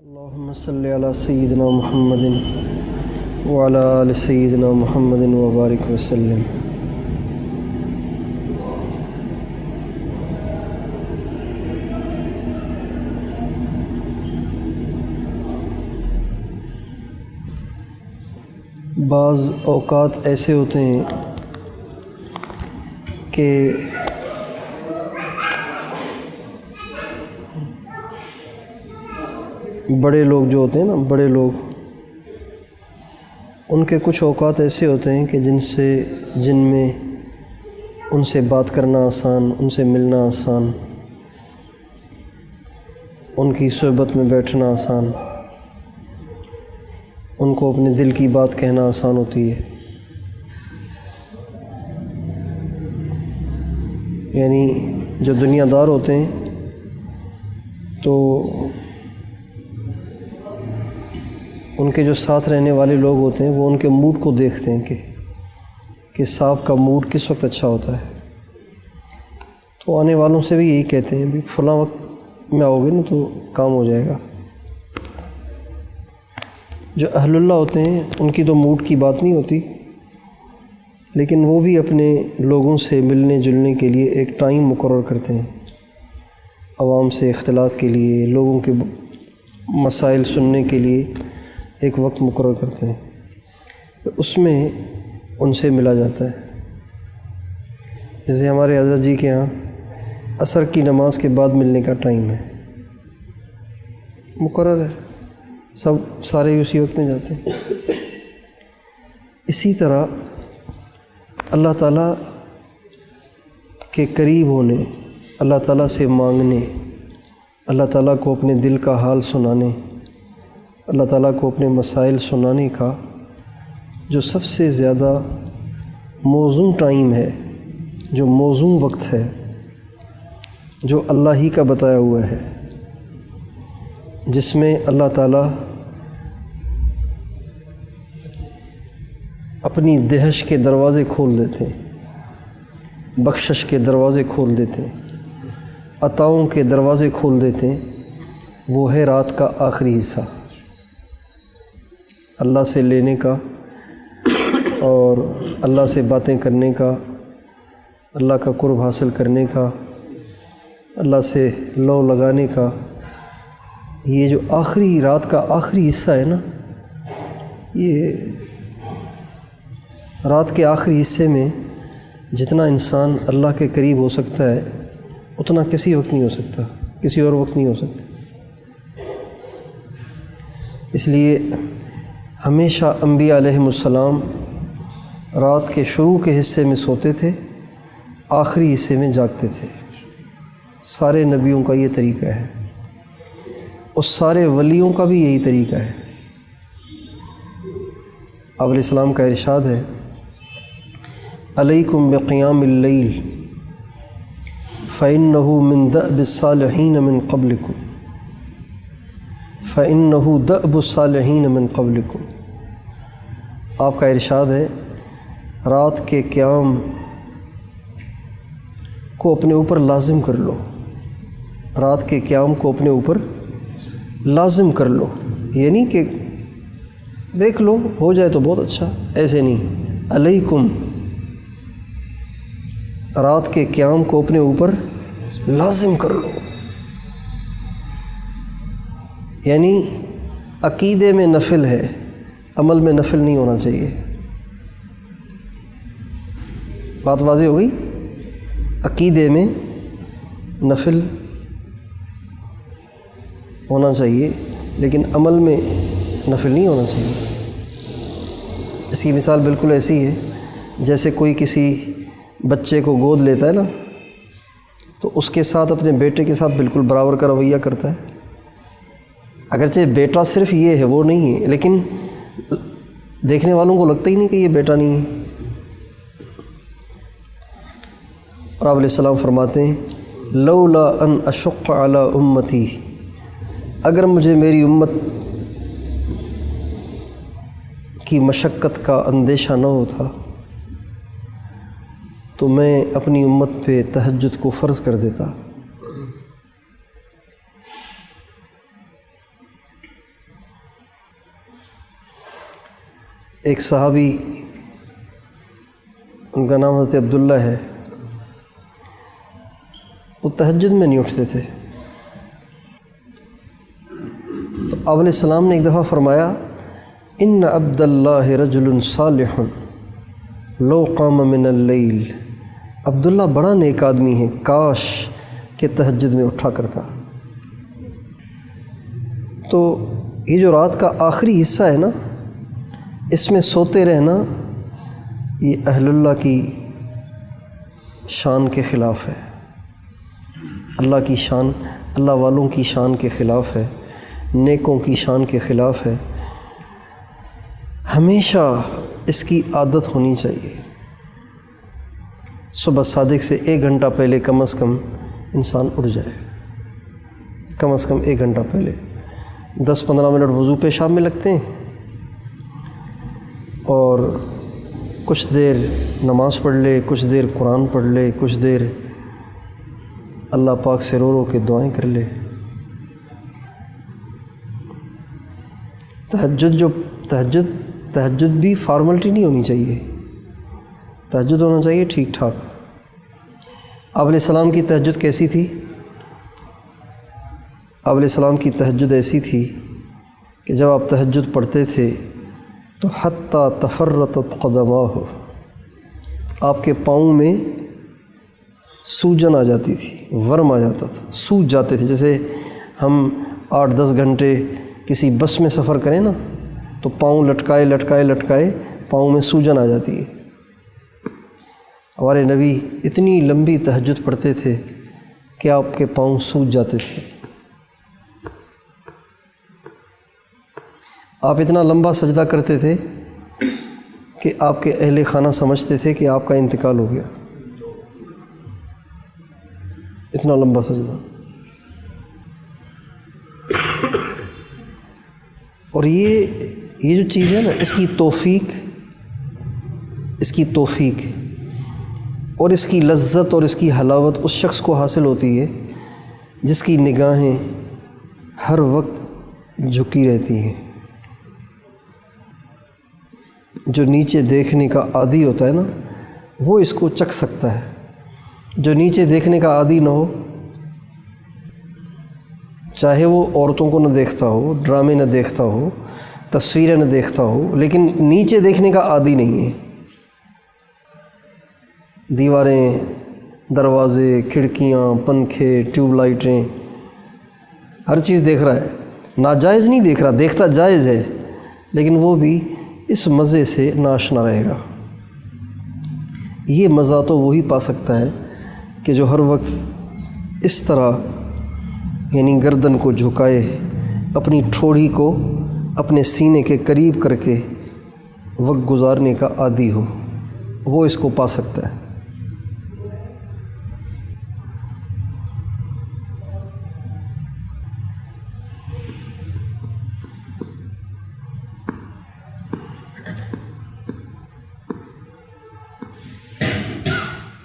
اللہم صلی علی سیدنا محمد وعلی آل سیدنا محمد وبارک وسلم۔ بعض اوقات ایسے ہوتے ہیں کہ بڑے لوگ جو ہوتے ہیں نا، بڑے لوگ، ان کے کچھ اوقات ایسے ہوتے ہیں کہ جن میں ان سے بات کرنا آسان، ان سے ملنا آسان، ان کی صحبت میں بیٹھنا آسان، ان کو اپنے دل کی بات کہنا آسان ہوتی ہے۔ یعنی جو دنیا دار ہوتے ہیں تو ان کے جو ساتھ رہنے والے لوگ ہوتے ہیں وہ ان کے موڈ کو دیکھتے ہیں کہ صاحب کا موڈ کس وقت اچھا ہوتا ہے، تو آنے والوں سے بھی یہی کہتے ہیں بھی فلاں وقت میں آؤ گے نا تو کام ہو جائے گا۔ جو اہل اللہ ہوتے ہیں ان کی تو موڈ کی بات نہیں ہوتی، لیکن وہ بھی اپنے لوگوں سے ملنے جلنے کے لیے ایک ٹائم مقرر کرتے ہیں، عوام سے اختلاط کے لیے، لوگوں کے مسائل سننے کے لیے ایک وقت مقرر کرتے ہیں، اس میں ان سے ملا جاتا ہے۔ جیسے ہمارے حضرت جی کے ہاں عصر کی نماز کے بعد ملنے کا ٹائم ہے، مقرر ہے، سارے اسی وقت میں جاتے ہیں۔ اسی طرح اللہ تعالیٰ کے قریب ہونے، اللہ تعالیٰ سے مانگنے، اللہ تعالیٰ کو اپنے دل کا حال سنانے، اللہ تعالیٰ کو اپنے مسائل سنانے کا جو سب سے زیادہ موزوں ٹائم ہے، جو موزوں وقت ہے، جو اللہ ہی کا بتایا ہوا ہے، جس میں اللہ تعالیٰ اپنی دہش کے دروازے کھول دیتے ہیں، بخشش کے دروازے کھول دیتے ہیں، عطاؤں کے دروازے کھول دیتے ہیں، وہ ہے رات کا آخری حصہ، اللہ سے لینے کا اور اللہ سے باتیں کرنے کا، اللہ کا قرب حاصل کرنے کا، اللہ سے لو لگانے کا۔ یہ جو آخری رات کا آخری حصہ ہے نا، یہ رات کے آخری حصے میں جتنا انسان اللہ کے قریب ہو سکتا ہے اتنا کسی وقت نہیں ہو سکتا، کسی اور وقت نہیں ہو سکتا۔ اس لیے ہمیشہ انبیاء علیہم السلام رات کے شروع کے حصے میں سوتے تھے، آخری حصے میں جاگتے تھے۔ سارے نبیوں کا یہ طریقہ ہے، اور سارے ولیوں کا بھی یہی طریقہ ہے۔ آپ علیہ السلام کا ارشاد ہے، علیکم بقیام اللیل فإنہ من دأب الصالحین من قبلکم، فإنہ دأب الصالحین من قبلکم۔ آپ کا ارشاد ہے، رات کے قیام کو اپنے اوپر لازم کر لو، رات کے قیام کو اپنے اوپر لازم کر لو، یعنی کہ دیکھ لو ہو جائے تو بہت اچھا، ایسے نہیں، علیکم، رات کے قیام کو اپنے اوپر لازم کر لو، یعنی عقیدے میں نفل ہے، عمل میں نفل نہیں ہونا چاہیے۔ بات واضح ہو گئی؟ عقیدے میں نفل ہونا چاہیے لیکن عمل میں نفل نہیں ہونا چاہیے۔ اس کی مثال بالکل ایسی ہے جیسے کوئی کسی بچے کو گود لیتا ہے نا، تو اس کے ساتھ اپنے بیٹے کے ساتھ بالکل برابر کا رویہ کرتا ہے، اگرچہ بیٹا صرف یہ ہے وہ نہیں ہے، لیکن دیکھنے والوں کو لگتا ہی نہیں کہ یہ بیٹا نہیں ہے۔ اور آپ علیہ السلام فرماتے ہیں، لولا ان اشق علی امتی، اگر مجھے میری امت کی مشقت کا اندیشہ نہ ہوتا تو میں اپنی امت پہ تہجد کو فرض کر دیتا۔ ایک صحابی، ان کا نام حضرت عبداللہ ہے، وہ تہجد میں نہیں اٹھتے تھے. تو آپ علیہ السلام نے ایک دفعہ فرمایا ان عبد اللہ رجل صالح لو قام من اللیل، عبداللہ بڑا نیک آدمی ہے، کاش کہ تہجد میں اٹھا کرتا. تو یہ جو رات کا آخری حصہ ہے نا، اس میں سوتے رہنا یہ اہل اللہ کی شان کے خلاف ہے، اللہ کی شان، اللہ والوں کی شان کے خلاف ہے، نیکوں کی شان کے خلاف ہے. ہمیشہ اس کی عادت ہونی چاہیے. صبح صادق سے 1 گھنٹہ پہلے کم از کم انسان اٹھ جائے، کم از کم 1 گھنٹہ پہلے. 10-15 منٹ وضو پیشاب میں لگتے ہیں اور کچھ دیر نماز پڑھ لے، کچھ دیر قرآن پڑھ لے، کچھ دیر اللہ پاک سے رو رو کے دعائیں کر لے. تہجد بھی فارملٹی نہیں ہونی چاہیے، تہجد ہونا چاہیے ٹھیک ٹھاک. آپ علیہ السلام کی تہجد کیسی تھی؟ آپ علیہ السلام کی تہجد ایسی تھی کہ جب آپ تہجد پڑھتے تھے تو حتیٰ تفرطت قدماہ، آپ کے پاؤں میں سوجن آ جاتی تھی، ورم آ جاتا تھا، سوج جاتے تھے. جیسے ہم 8-10 گھنٹے کسی بس میں سفر کریں نا تو پاؤں لٹکائے پاؤں میں سوجن آ جاتی ہے. ہمارے نبی اتنی لمبی تہجد پڑھتے تھے کہ آپ کے پاؤں سوج جاتے تھے. آپ اتنا لمبا سجدہ کرتے تھے کہ آپ کے اہل خانہ سمجھتے تھے کہ آپ کا انتقال ہو گیا، اتنا لمبا سجدہ. اور یہ جو چیز ہے نا، اس کی توفیق اور اس کی لذت اور اس کی حلاوت اس شخص کو حاصل ہوتی ہے جس کی نگاہیں ہر وقت جھکی رہتی ہیں. جو نیچے دیکھنے کا عادی ہوتا ہے نا، وہ اس کو چکھ سکتا ہے. جو نیچے دیکھنے کا عادی نہ ہو، چاہے وہ عورتوں کو نہ دیکھتا ہو، ڈرامے نہ دیکھتا ہو، تصویریں نہ دیکھتا ہو، لیکن نیچے دیکھنے کا عادی نہیں ہے، دیواریں، دروازے، کھڑکیاں، پنکھے، ٹیوب لائٹیں، ہر چیز دیکھ رہا ہے. ناجائز نہیں دیکھ رہا، دیکھتا جائز ہے، لیکن وہ بھی اس مزے سے ناشنا رہے گا. یہ مزہ تو وہی پا سکتا ہے کہ جو ہر وقت اس طرح یعنی گردن کو جھکائے، اپنی ٹھوڑی کو اپنے سینے کے قریب کر کے وقت گزارنے کا عادی ہو، وہ اس کو پا سکتا ہے.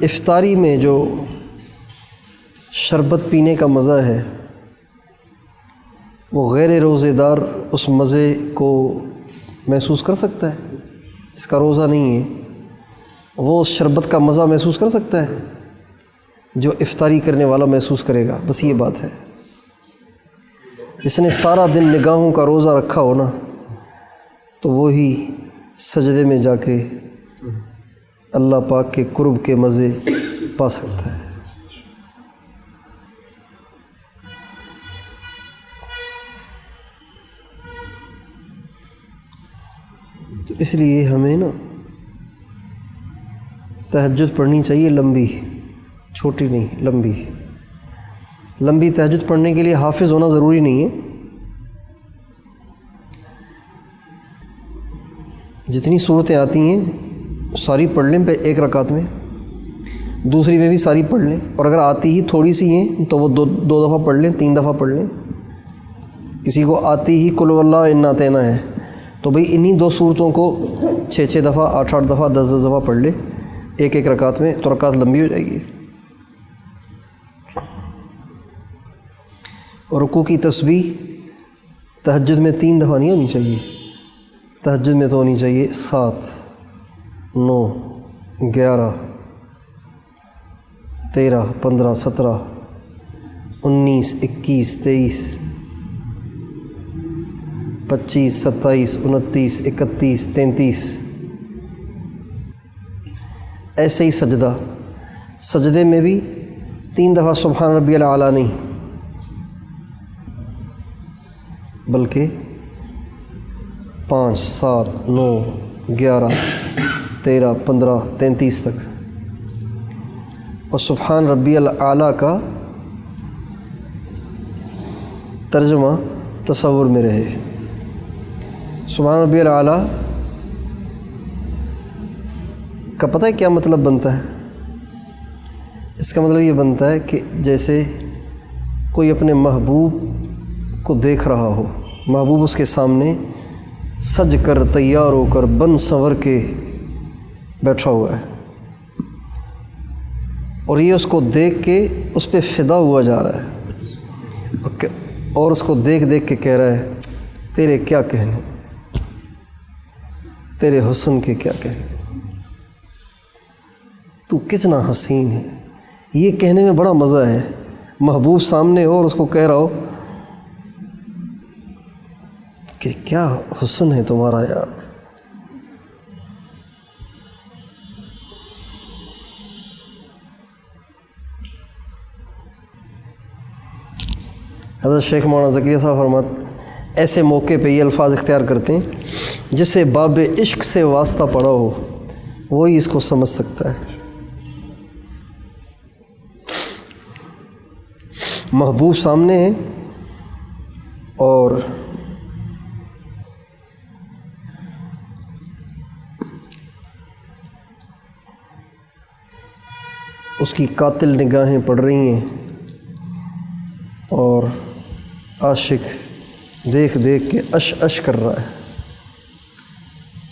افطاری میں جو شربت پینے کا مزہ ہے، وہ غیر روزے دار اس مزے کو محسوس کر سکتا ہے. جس کا روزہ نہیں ہے وہ اس شربت کا مزہ محسوس کر سکتا ہے جو افطاری کرنے والا محسوس کرے گا. بس یہ بات ہے. جس نے سارا دن نگاہوں کا روزہ رکھا ہو نا، تو وہی سجدے میں جا کے اللہ پاک کے قرب کے مزے پا سکتا ہے. تو اس لیے ہمیں نا تہجد پڑھنی چاہیے لمبی، چھوٹی نہیں، لمبی. لمبی تہجد پڑھنے کے لیے حافظ ہونا ضروری نہیں ہے. جتنی صورتیں آتی ہیں ساری پڑھ لیں پہ ایک رکعت میں، دوسری میں بھی ساری پڑھ لیں، اور اگر آتی ہی تھوڑی سی ہیں تو وہ دو دفعہ پڑھ لیں، 3 دفعہ پڑھ لیں. کسی کو آتی ہی قل واللہ انا اعطینہ ہے تو بھئی انہی 2 صورتوں کو 6 دفعہ، 8 دفعہ، 10 دفعہ پڑھ لے ایک رکعت میں، تو رکعت لمبی ہو جائے گی. اور رکوع کی تسبیح تہجد میں 3 دفعہ نہیں ہونی چاہیے، تہجد میں تو ہونی چاہیے 7، 9، 11، 13، 15، 17، 19، 21، 23، 25، 27، 29، 31، 33۔ ایسے ہی سجدے میں بھی 3 دفعہ سبحان ربی الاعلیٰ نہیں، بلکہ 5، 7، 9، 11، 13، 15، 33 تک۔ اور سبحان ربی الاعلیٰ کا ترجمہ تصور میں رہے۔ سبحان ربی الاعلیٰ کا پتہ ہے کیا مطلب بنتا ہے؟ اس کا مطلب یہ بنتا ہے کہ جیسے کوئی اپنے محبوب کو دیکھ رہا ہو، محبوب اس کے سامنے سج کر، تیار ہو کر، بن سنور کے بیٹھا ہوا ہے، اور یہ اس کو دیکھ کے اس پہ فدا ہوا جا رہا ہے، اور اس کو دیکھ کے کہہ رہا ہے تیرے کیا کہنے، تیرے حسن کے کیا کہنے، تو کتنا حسین ہے۔ یہ کہنے میں بڑا مزہ ہے، محبوب سامنے ہو اور اس کو کہہ رہا ہو کہ کیا حسن ہے تمہارا یار۔ حضرت شیخ مولانا زکریا صاحب فرماتے ایسے موقع پہ یہ الفاظ اختیار کرتے ہیں جسے باب عشق سے واسطہ پڑا ہو وہی اس کو سمجھ سکتا ہے۔ محبوب سامنے ہے اور اس کی قاتل نگاہیں پڑ رہی ہیں، اور عاشق دیکھ کے اش کر رہا ہے،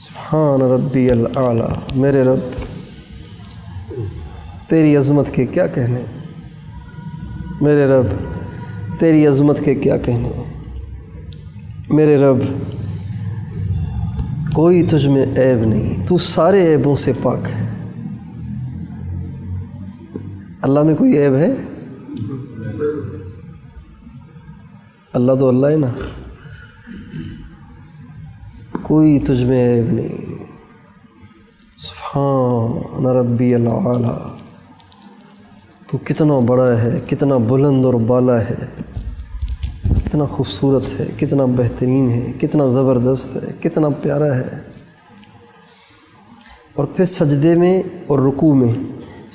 سبحان ربی الاعلیٰ، میرے رب تیری عظمت کے کیا کہنے، میرے رب تیری عظمت کے کیا کہنے، میرے رب کوئی تجھ میں عیب نہیں، تو سارے عیبوں سے پاک ہے۔ اللہ میں کوئی عیب ہے؟ اللہ تو اللہ ہے نا، کوئی تجھ میں عیب نہیں، سبحان ربی الاعلیٰ، تو کتنا بڑا ہے، کتنا بلند اور بالا ہے، کتنا خوبصورت ہے، کتنا بہترین ہے، کتنا زبردست ہے، کتنا پیارا ہے۔ اور پھر سجدے میں اور رکوع میں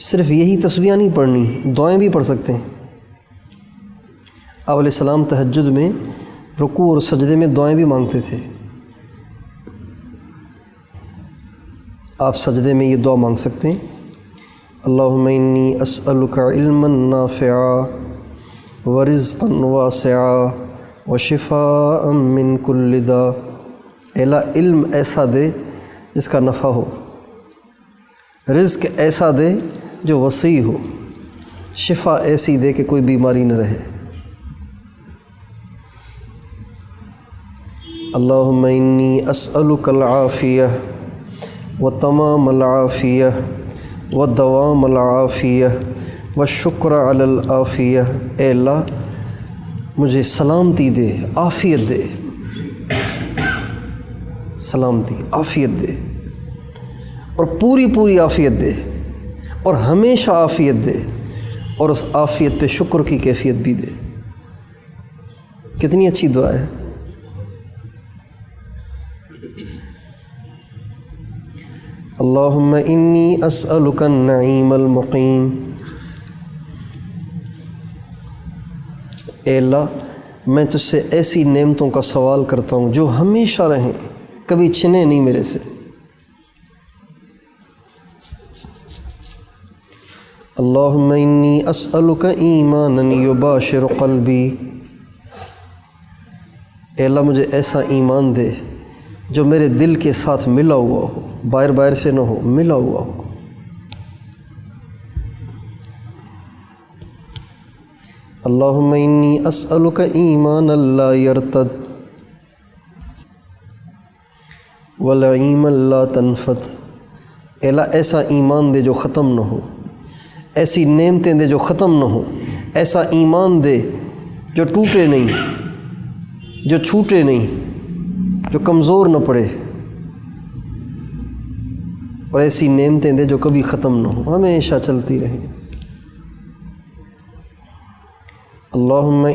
صرف یہی تسبیحاں نہیں پڑھنی، دعائیں بھی پڑھ سکتے ہیں۔ آپ علیہ السلام تہجد میں رکوع اور سجدے میں دعائیں بھی مانگتے تھے۔ آپ سجدے میں یہ دعا مانگ سکتے ہیں، اللہم انی اسألک علما نافعا ورزقا واسعا وشفاء من کل داء۔ الہ علم ایسا دے جس کا نفع ہو، رزق ایسا دے جو وسیع ہو، شفا ایسی دے کہ کوئی بیماری نہ رہے۔ اللہم انی اسألک العافیہ وتمام العافیہ ودوام العافیہ والشکر علی العافیہ۔ اے اللہ مجھے سلامتی دے، عافیت دے، سلامتی، عافیت دے، اور پوری عافیت دے، اور ہمیشہ عافیت دے، اور اس عافیت پہ شکر کی کیفیت بھی دے۔ کتنی اچھی دعا ہے۔ اللہم انی اسألک النعیم المقیم۔ اے اللہ میں تجھ سے ایسی نعمتوں کا سوال کرتا ہوں جو ہمیشہ رہیں، کبھی چھنے نہیں میرے سے۔ اللہم انی اسألک ایمانا یباشر قلبی۔ اے اللہ مجھے ایسا ایمان دے جو میرے دل کے ساتھ ملا ہوا ہو، باہر سے نہ ہو، ملا ہوا ہو۔ اللہم انی اسألک ایمانا لا یرتد۔ والعیم لا تنفت، اے اللہ ایسا ایمان دے جو ختم نہ ہو، ایسی نعمتیں دے جو ختم نہ ہو، ایسا ایمان دے جو ٹوٹے نہیں، جو چھوٹے نہیں، جو کمزور نہ پڑے، اور ایسی نعمتیں دے جو کبھی ختم نہ ہو، ہمیشہ چلتی رہیں۔ اللہم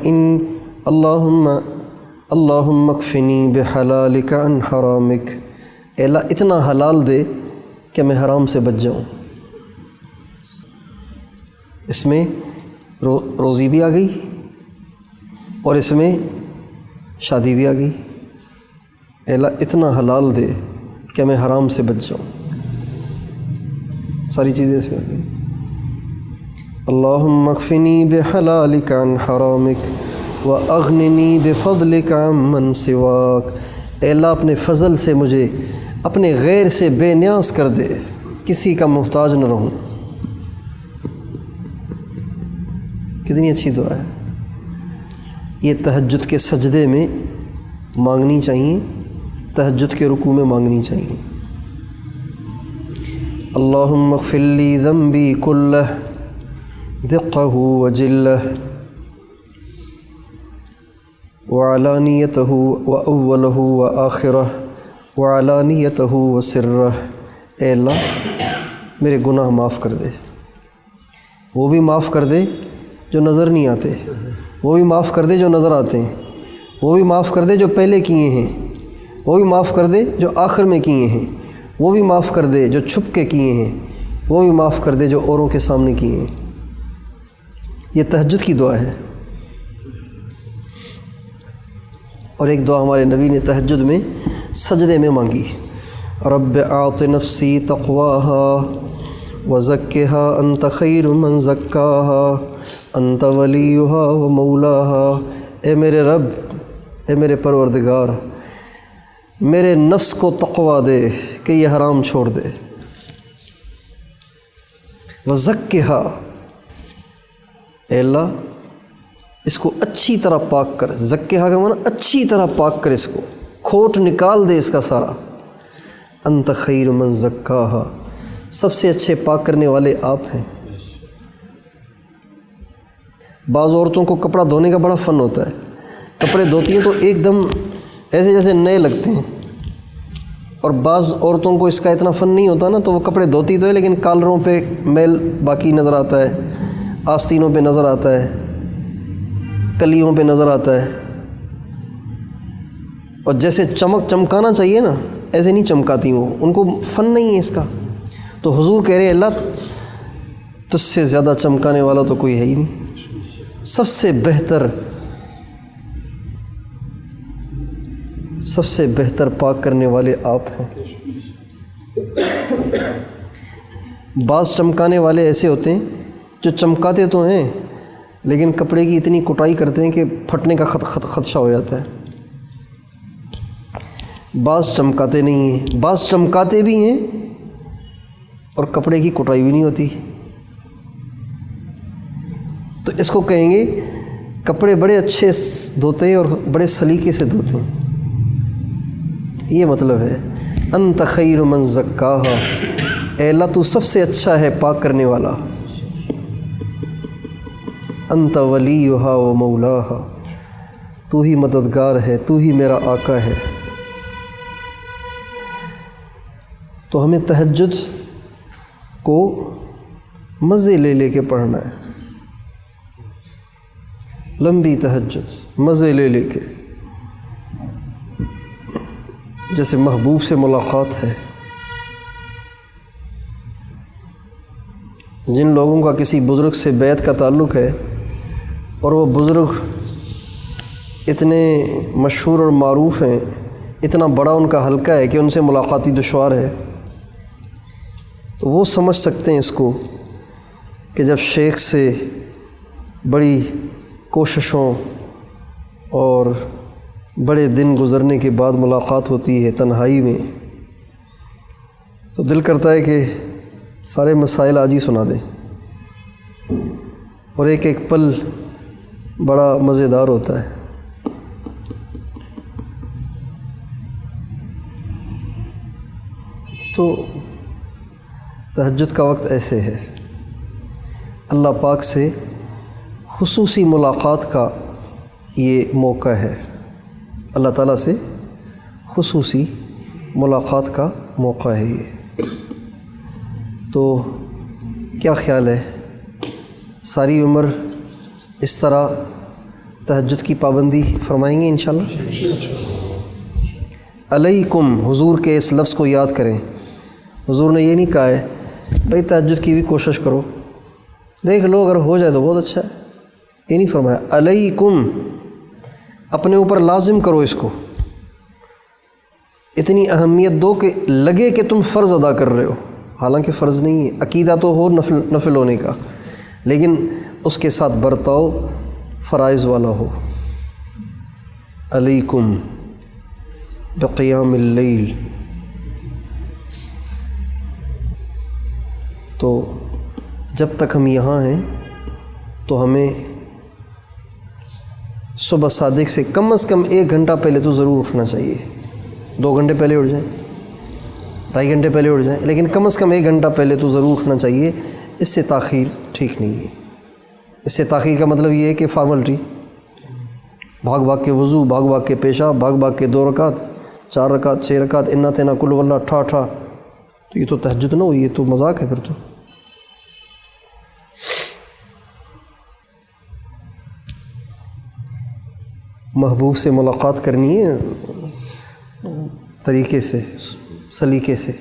اکفنی بحلالک عن حرامک، اے اللہ اتنا حلال دے کہ میں حرام سے بچ جاؤں۔ اس میں روزی بھی آ گئی اور اس میں شادی بھی آ گئی۔ اے اللہ اتنا حلال دے کہ میں حرام سے بچ جاؤں، ساری چیزیں اس میں آ گئی۔ اللہم اکفنی بحلالک عن حرامک واغننی بفضلک عمن سواک، اے اللہ اپنے فضل سے مجھے اپنے غیر سے بے نیاز کر دے، کسی کا محتاج نہ رہوں۔ کتنی اچھی دعا ہے یہ، تہجد کے سجدے میں مانگنی چاہیے، تہجد کے رکوع میں مانگنی چاہیے۔ اللہم اغفر لی ذنبی کلہ دقہ وجلہ وعلانیتہ واولہ وآخرہ وعلانیتہ وسرہ، اے اللہ میرے گناہ معاف کر دے، وہ بھی معاف کر دے جو نظر نہیں آتے، وہ بھی معاف کر دے جو نظر آتے ہیں، وہ بھی معاف کر دے جو پہلے کیے ہیں، وہ بھی معاف کر دے جو آخر میں کیے ہیں، وہ بھی معاف کر دے جو چھپ کے کیے ہیں، وہ بھی معاف کر دے جو اوروں کے سامنے کیے ہیں۔ یہ تہجد کی دعا ہے۔ اور ایک دعا ہمارے نبی نے تہجد میں سجدے میں مانگی، رب اعط نفسی تقواها وزکها انت خیر من زکاها انت ولیها ومولاها، اے میرے رب، اے میرے پروردگار، میرے نفس کو تقوی دے کہ یہ حرام چھوڑ دے، وزکها، اے اللہ اس کو اچھی طرح پاک کر، زکیہ کا معنی اچھی طرح پاک کر، اس کو کھوٹ نکال دے اس کا سارا، انت خیر من زکاہا، سب سے اچھے پاک کرنے والے آپ ہیں۔ بعض عورتوں کو کپڑا دھونے کا بڑا فن ہوتا ہے، کپڑے دھوتی ہیں تو ایک دم ایسے جیسے نئے لگتے ہیں، اور بعض عورتوں کو اس کا اتنا فن نہیں ہوتا نا، تو وہ کپڑے دھوتی تو ہے لیکن کالروں پہ میل باقی نظر آتا ہے، آستینوں پہ نظر آتا ہے، کلیوں پہ نظر آتا ہے، اور جیسے چمکانا چاہیے نا ایسے نہیں چمکاتی، وہ ان کو فن نہیں ہے اس کا۔ تو حضور کہہ رہے ہیں اللہ تجھ سے زیادہ چمکانے والا تو کوئی ہے ہی نہیں، سب سے بہتر پاک کرنے والے آپ ہیں۔ بعض چمکانے والے ایسے ہوتے ہیں جو چمکاتے تو ہیں لیکن کپڑے کی اتنی کٹائی کرتے ہیں کہ پھٹنے کا خدشہ ہو جاتا ہے۔ بعض چمکاتے نہیں ہیں، بعض چمکاتے بھی ہیں اور کپڑے کی کٹائی بھی نہیں ہوتی، تو اس کو کہیں گے کپڑے بڑے اچھے دھوتے ہیں اور بڑے سلیقے سے دھوتے ہیں۔ یہ مطلب ہے انت خیر من زکاہا، اے اللہ تو سب سے اچھا ہے پاک کرنے والا، انت ولیہا و مولاہا، تو ہی مددگار ہے، تو ہی میرا آقا ہے۔ تو ہمیں تہجد کو مزے لے لے کے پڑھنا ہے، لمبی تہجد مزے لے لے کے، جیسے محبوب سے ملاقات ہے۔ جن لوگوں کا کسی بزرگ سے بیعت کا تعلق ہے اور وہ بزرگ اتنے مشہور اور معروف ہیں، اتنا بڑا ان کا حلقہ ہے کہ ان سے ملاقاتی دشوار ہے، تو وہ سمجھ سکتے ہیں اس کو کہ جب شیخ سے بڑی کوششوں اور بڑے دن گزرنے کے بعد ملاقات ہوتی ہے تنہائی میں، تو دل کرتا ہے کہ سارے مسائل آج ہی سنا دیں، اور ایک ایک پل بڑا مزیدار ہوتا ہے۔ تو تہجد کا وقت ایسے ہے، اللہ پاک سے خصوصی ملاقات کا یہ موقع ہے، اللہ تعالیٰ سے خصوصی ملاقات کا موقع ہے یہ۔ تو کیا خیال ہے، ساری عمر اس طرح تہجد کی پابندی فرمائیں گے انشاءاللہ؟ علیکم، حضور کے اس لفظ کو یاد کریں۔ حضور نے یہ نہیں کہا ہے بھائی تہجد کی بھی کوشش کرو، دیکھ لو اگر ہو جائے تو بہت اچھا ہے، یہ نہیں فرمایا۔ علیکم، اپنے اوپر لازم کرو اس کو، اتنی اہمیت دو کہ لگے کہ تم فرض ادا کر رہے ہو، حالانکہ فرض نہیں ہے، عقیدہ تو ہو نفل ہونے کا، لیکن اس کے ساتھ برتاؤ فرائض والا ہو۔ علیکم بقیام اللیل۔ تو جب تک ہم یہاں ہیں تو ہمیں صبح صادق سے کم از کم 1 گھنٹہ پہلے تو ضرور اٹھنا چاہیے، 2 گھنٹے پہلے اٹھ جائیں، 2.5 گھنٹے پہلے اٹھ جائیں، لیکن کم از کم 1 گھنٹہ پہلے تو ضرور اٹھنا چاہیے۔ اس سے تاخیر ٹھیک نہیں ہے۔ اس سے تاخیر کا مطلب یہ ہے کہ فارملٹی، بھاگ بھاگ کے وضو، بھاگ بھاگ کے پیشاب، بھاگ بھاگ کے 2 رکعت، 4 رکعت، 6 رکعت، انا تینا کل واللہ ٹھا ٹھا، تو یہ تو تہجد نہ ہوئی، یہ تو مذاق ہے پھر تو۔ محبوب سے ملاقات کرنی ہے طریقے سے، سلیقے سے۔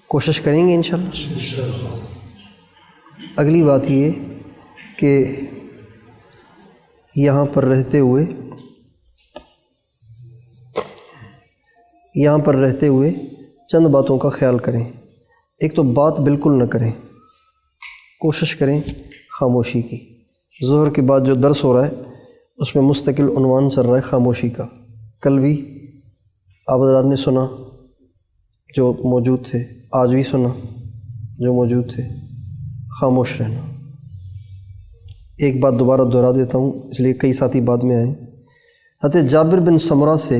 کوشش کریں گے انشاءاللہ۔ اگلی بات یہ کہ یہاں پر رہتے ہوئے چند باتوں کا خیال کریں۔ ایک تو بات بالکل نہ کریں، کوشش کریں خاموشی کی۔ ظہر کے بعد جو درس ہو رہا ہے اس میں مستقل عنوان چل رہا ہے خاموشی کا۔ کل بھی آپ حضرات نے سنا جو موجود تھے، آج بھی سنا جو موجود تھے، خاموش رہنا۔ ایک بات دوبارہ دہرا دیتا ہوں اس لیے کئی ساتھی بعد میں آئیں۔ حضرت جابر بن سمرہ سے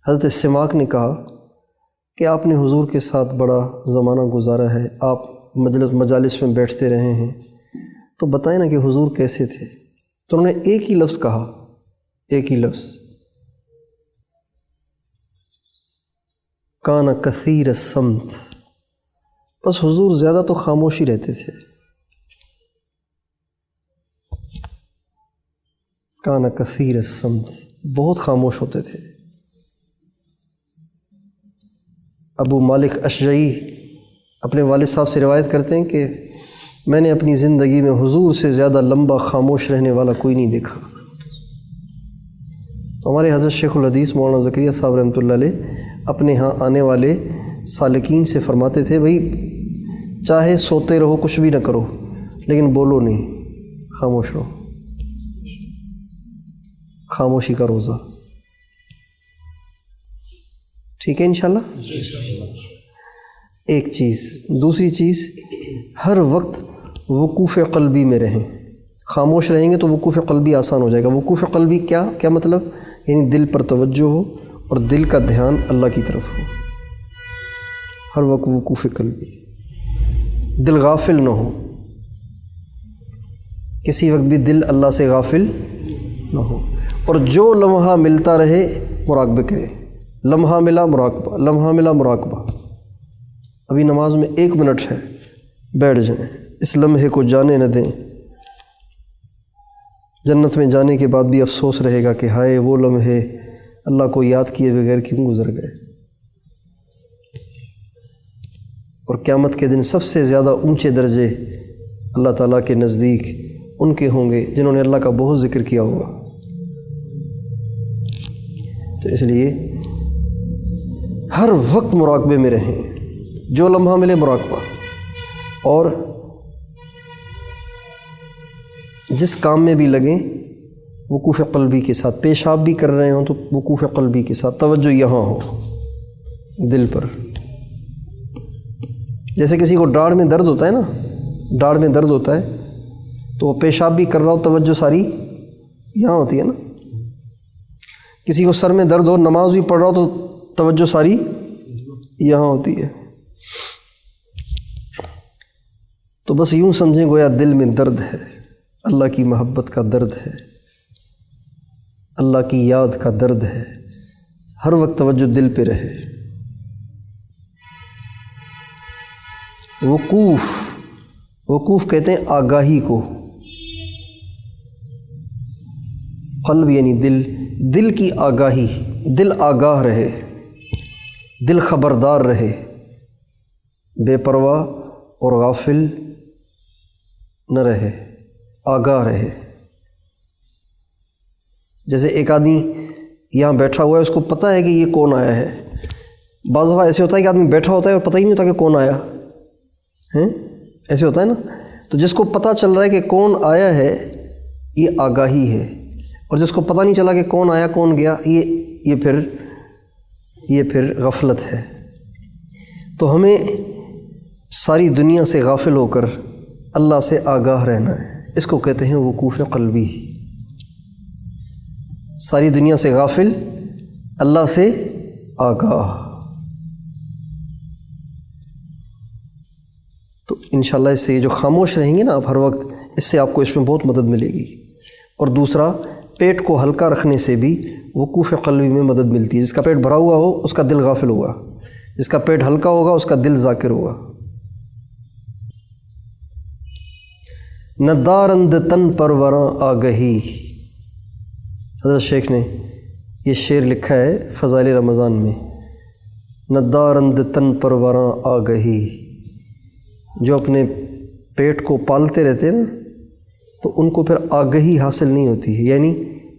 حضرت سماک نے کہا کہ آپ نے حضور کے ساتھ بڑا زمانہ گزارا ہے، آپ مجالس میں بیٹھتے رہے ہیں، تو بتائیں نا کہ حضور کیسے تھے؟ تو انہوں نے ایک ہی لفظ کہا، ایک ہی لفظ، کان کثیر الصمت۔ بس حضور زیادہ تو خاموش ہی رہتے تھے، کان کثیر الصمت، بہت خاموش ہوتے تھے۔ ابو مالک اشجعی اپنے والد صاحب سے روایت کرتے ہیں کہ میں نے اپنی زندگی میں حضور سے زیادہ لمبا خاموش رہنے والا کوئی نہیں دیکھا۔ تو ہمارے حضرت شیخ الحدیث مولانا زکریا صاحب رحمۃ اللہ علیہ اپنے ہاں آنے والے سالکین سے فرماتے تھے بھئی چاہے سوتے رہو، کچھ بھی نہ کرو، لیکن بولو نہیں، خاموش رہو۔ خاموشی کا روزہ، ٹھیک ہے انشاءاللہ؟ ایک چیز۔ دوسری چیز، ہر وقت وقوف قلبی میں رہیں۔ خاموش رہیں گے تو وقوف قلبی آسان ہو جائے گا۔ وقوف قلبی کیا مطلب؟ یعنی دل پر توجہ ہو اور دل کا دھیان اللہ کی طرف ہو، ہر وقت وقوف قلبی، دل غافل نہ ہو، کسی وقت بھی دل اللہ سے غافل نہ ہو، اور جو لمحہ ملتا رہے مراقبہ کرے۔ لمحہ ملا مراقبہ، لمحہ ملا مراقبہ۔ ابھی نماز میں 1 منٹ ہے، بیٹھ جائیں، اس لمحے کو جانے نہ دیں۔ جنت میں جانے کے بعد بھی افسوس رہے گا کہ ہائے وہ لمحے اللہ کو یاد کیے بغیر کیوں گزر گئے۔ اور قیامت کے دن سب سے زیادہ اونچے درجے اللہ تعالیٰ کے نزدیک ان کے ہوں گے جنہوں نے اللہ کا بہت ذکر کیا ہوگا۔ تو اس لیے ہر وقت مراقبے میں رہیں، جو لمحہ ملے مراقبہ، اور جس کام میں بھی لگیں وقوف قلبی کے ساتھ۔ پیشاب بھی کر رہے ہوں تو وقوف قلبی کے ساتھ، توجہ یہاں ہو، دل پر۔ جیسے کسی کو ڈاڑھ میں درد ہوتا ہے نا، ڈاڑھ میں درد ہوتا ہے تو وہ پیشاب بھی کر رہا ہو، توجہ ساری یہاں ہوتی ہے نا۔ کسی کو سر میں درد ہو، نماز بھی پڑھ رہا ہو تو توجہ ساری یہاں ہوتی ہے۔ تو بس یوں سمجھیں گویا دل میں درد ہے، اللہ کی محبت کا درد ہے، اللہ کی یاد کا درد ہے، ہر وقت توجہ دل پہ رہے۔ وقوف کہتے ہیں آگاہی کو، قلب یعنی دل کی آگاہی، دل آگاہ رہے، دل خبردار رہے، بے پرواہ اور غافل نہ رہے، آگاہ رہے۔ جیسے ایک آدمی یہاں بیٹھا ہوا ہے، اس کو پتہ ہے کہ یہ کون آیا ہے۔ بعض دفعہ ایسے ہوتا ہے کہ آدمی بیٹھا ہوتا ہے اور پتہ ہی نہیں ہوتا کہ کون آیا ہے، ایسے ہوتا ہے نا۔ تو جس کو پتہ چل رہا ہے کہ کون آیا ہے یہ آگاہی ہے، اور جس کو پتہ نہیں چلا کہ کون آیا کون گیا یہ پھر غفلت ہے۔ تو ہمیں ساری دنیا سے غافل ہو کر اللہ سے آگاہ رہنا ہے، اس کو کہتے ہیں وقوف قلبی۔ ساری دنیا سے غافل، اللہ سے آگاہ۔ تو انشاءاللہ اس سے یہ جو خاموش رہیں گے نا آپ ہر وقت، اس سے آپ کو اس میں بہت مدد ملے گی۔ اور دوسرا، پیٹ کو ہلکا رکھنے سے بھی وقوف قلبی میں مدد ملتی ہے۔ جس کا پیٹ بھرا ہوا ہو اس کا دل غافل ہوگا، جس کا پیٹ ہلکا ہوگا اس کا دل ذاکر ہوگا۔ ندارند تن پروراں آگہی، حضرت شیخ نے یہ شعر لکھا ہے فضائل رمضان میں۔ ندارند تن پروراں آگہی، جو اپنے پیٹ کو پالتے رہتے ہیں نا تو ان کو پھر آگہی حاصل نہیں ہوتی ہے، یعنی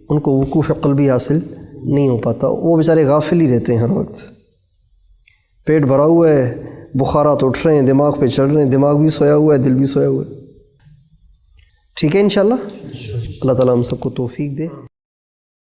ان کو وقوف قلبی حاصل نہیں ہو پاتا، وہ بیچارے غافل ہی رہتے ہیں ہر وقت۔ پیٹ بھرا ہوا ہے، بخارات اٹھ رہے ہیں، دماغ پہ چڑھ رہے ہیں، دماغ بھی سویا ہوا ہے، دل بھی سویا ہوا ہے۔ ٹھیک ہے انشاءاللہ، اللہ تعالیٰ ہم سب کو توفیق دے۔